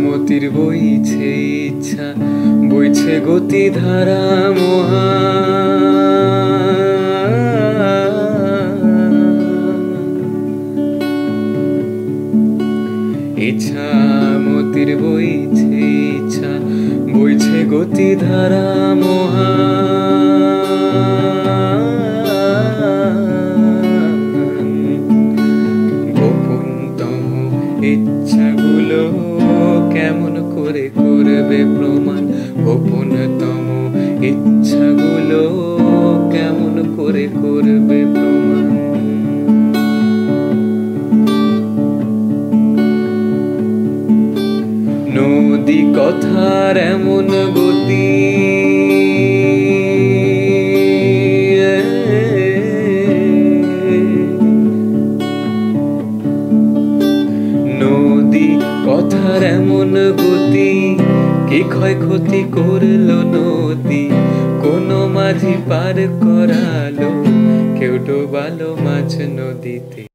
মতির বইছে ইচ্ছা, বইছে গতি ধারা মহা। ইচ্ছা মতির বইছে ইচ্ছা, বইছে গতি ধারা মহা। গোপনতম ইচ্ছাগুলো কেমন করে করবে প্রমাণ? গোপনতম ইচ্ছাগুলো কেমন করে করবে প্রমাণ? নদী কথার এমন গতি, নদী কথার এমন গতি, কি ক্ষয়ক্ষতি করলো নদী? কোন মাঝি পার করালো, কেউ ডোবালো মাছ নদীতে।